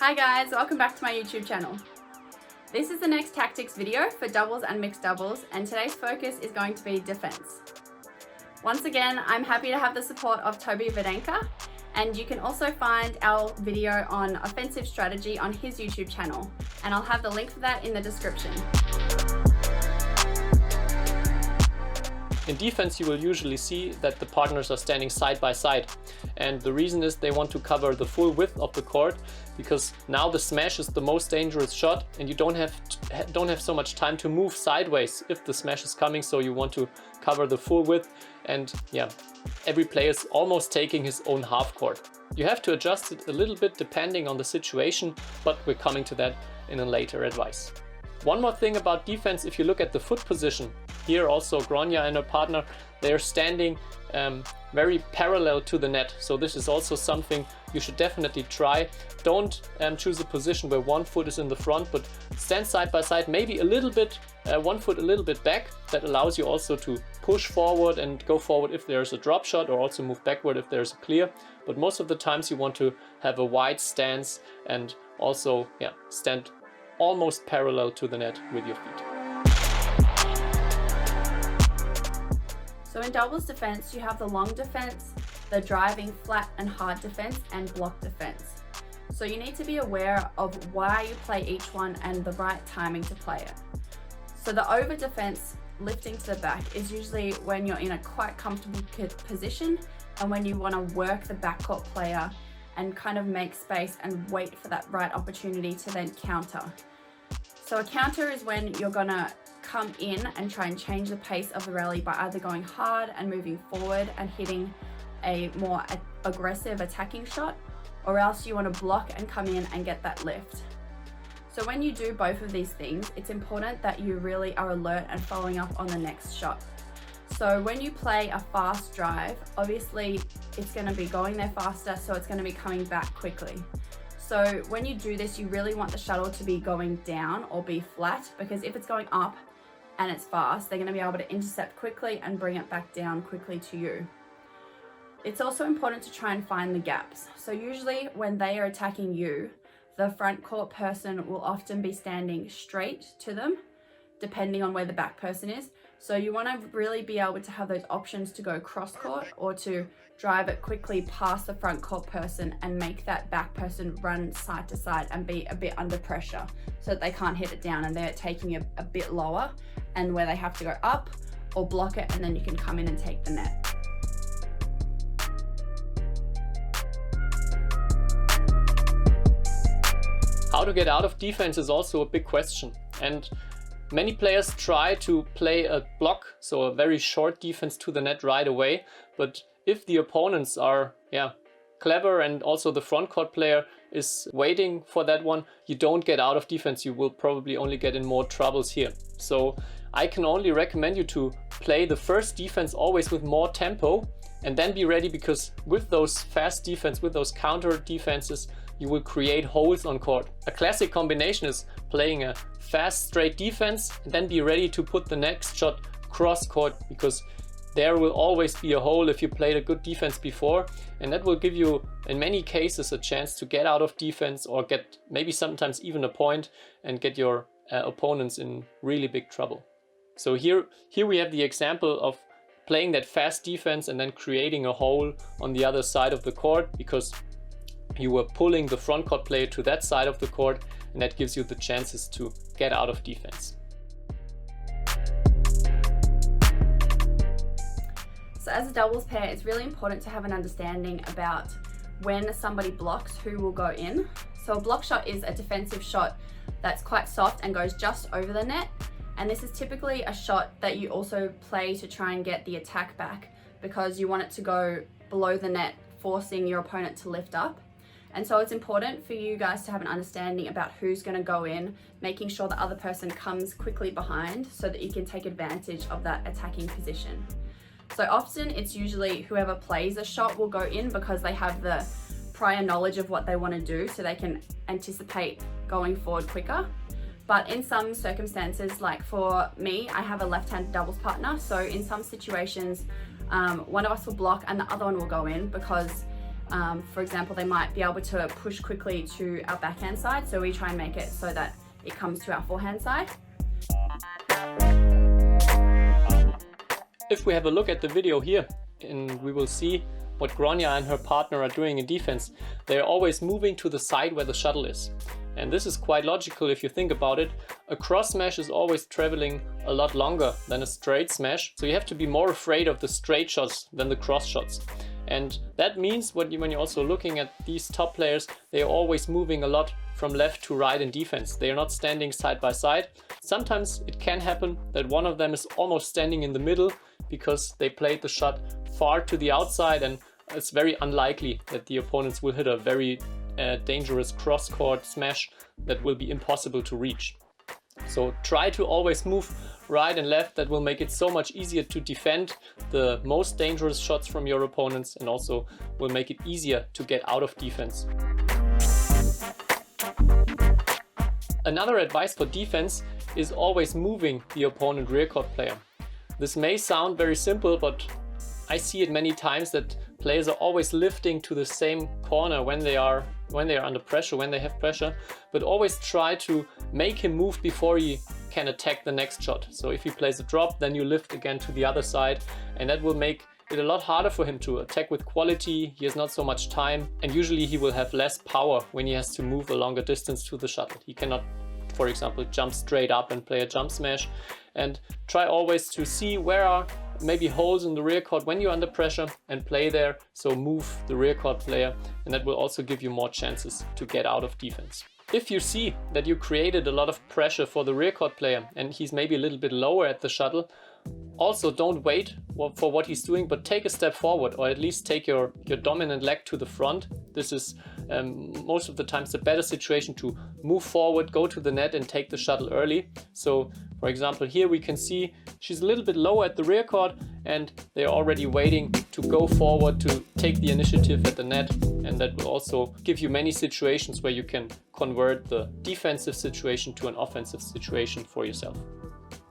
Hi guys, welcome back to my YouTube channel. This is the next tactics video for doubles and mixed doubles, and today's focus is going to be defense. Once again, I'm happy to have the support of Tobi and Wadenka, and you can also find our video on offensive strategy on his YouTube channel, and I'll have the link for that in the description. In defense, you will usually see that the partners are standing side by side, and the reason is they want to cover the full width of the court, because now the smash is the most dangerous shot and you don't have so much time to move sideways if the smash is coming, so you want to cover the full width. And yeah, every player is almost taking his own half court. You have to adjust it a little bit depending on the situation, but we're coming to that in a later advice. One more thing about defense: if you look at the foot position, here also Gronya and her partner, they are standing very parallel to the net. So this is also something you should definitely try. Don't choose a position where one foot is in the front, but stand side by side, maybe a little bit, one foot a little bit back. That allows you also to push forward and go forward if there's a drop shot, or also move backward if there's a clear. But most of the times you want to have a wide stance and also stand almost parallel to the net with your feet. So in doubles defense, you have the long defense, the driving flat and hard defense, and block defense. So you need to be aware of why you play each one and the right timing to play it. So the over defense, lifting to the back, is usually when you're in a quite comfortable position and when you want to work the backcourt player and kind of make space and wait for that right opportunity to then counter. So a counter is when you're gonna come in and try and change the pace of the rally by either going hard and moving forward and hitting a more aggressive attacking shot, or else you want to block and come in and get that lift. So when you do both of these things, it's important that you really are alert and following up on the next shot. So when you play a fast drive, obviously it's going to be going there faster, so it's going to be coming back quickly. So when you do this, you really want the shuttle to be going down or be flat, because if it's going up and it's fast, they're going to be able to intercept quickly and bring it back down quickly to you. It's also important to try and find the gaps. So usually when they are attacking you, the front court person will often be standing straight to them, depending on where the back person is. So you want to really be able to have those options to go cross court or to drive it quickly past the front court person and make that back person run side to side and be a bit under pressure so that they can't hit it down and they're taking it a bit lower, and where they have to go up or block it, and then you can come in and take the net. How to get out of defense is also a big question, and many players try to play a block, so a very short defense to the net right away. But if the opponents are clever and also the front court player is waiting for that one, you don't get out of defense. You will probably only get in more troubles here. So I can only recommend you to play the first defense always with more tempo and then be ready, because with those fast defense, with those counter defenses, you will create holes on court. A classic combination is playing a fast straight defense and then be ready to put the next shot cross court, because there will always be a hole if you played a good defense before, and that will give you in many cases a chance to get out of defense, or get maybe sometimes even a point and get your opponents in really big trouble. So here we have the example of playing that fast defense and then creating a hole on the other side of the court, because you were pulling the front court player to that side of the court, and that gives you the chances to get out of defense. So as a doubles pair, it's really important to have an understanding about when somebody blocks, who will go in. So a block shot is a defensive shot that's quite soft and goes just over the net. And this is typically a shot that you also play to try and get the attack back, because you want it to go below the net, forcing your opponent to lift up. And so it's important for you guys to have an understanding about who's going to go in, making sure the other person comes quickly behind so that you can take advantage of that attacking position. So often it's usually whoever plays a shot will go in, because they have the prior knowledge of what they want to do, so they can anticipate going forward quicker. But in some circumstances, like for me, I have a left-handed doubles partner. So in some situations, one of us will block and the other one will go in, because For example, they might be able to push quickly to our backhand side, so we try and make it so that it comes to our forehand side. If we have a look at the video here, and we will see what Gronya and her partner are doing in defense. They're always moving to the side where the shuttle is. And this is quite logical if you think about it. A cross smash is always traveling a lot longer than a straight smash, so you have to be more afraid of the straight shots than the cross shots. And that means when you're also looking at these top players, they are always moving a lot from left to right in defense. They are not standing side by side. Sometimes it can happen that one of them is almost standing in the middle because they played the shot far to the outside, and it's very unlikely that the opponents will hit a very dangerous cross-court smash that will be impossible to reach. So try to always move right and left. That will make it so much easier to defend the most dangerous shots from your opponents, and also will make it easier to get out of defense. Another advice for defense is always moving the opponent rear court player. This may sound very simple, but I see it many times that players are always lifting to the same corner when they are under pressure, when they have pressure, but always try to make him move before he can attack the next shot. So if he plays a drop, then you lift again to the other side, and that will make it a lot harder for him to attack with quality. He has not so much time, and usually he will have less power when he has to move a longer distance to the shuttle. He cannot, for example, jump straight up and play a jump smash. And try always to see where are maybe holes in the rear court when you're under pressure and play there. So move the rear court player, and that will also give you more chances to get out of defense. If you see that you created a lot of pressure for the rear court player and he's maybe a little bit lower at the shuttle, also don't wait for what he's doing, but take a step forward, or at least take your dominant leg to the front. This is most of the times the better situation to move forward, go to the net and take the shuttle early. So for example, here we can see she's a little bit lower at the rear court, and they're already waiting to go forward to take the initiative at the net. And that will also give you many situations where you can convert the defensive situation to an offensive situation for yourself.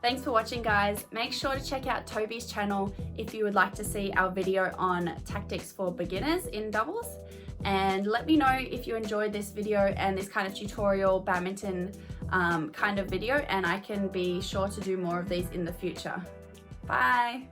Thanks for watching, guys. Make sure to check out Tobi's channel if you would like to see our video on tactics for beginners in doubles. And let me know if you enjoyed this video and this kind of tutorial badminton kind of video, and I can be sure to do more of these in the future. Bye.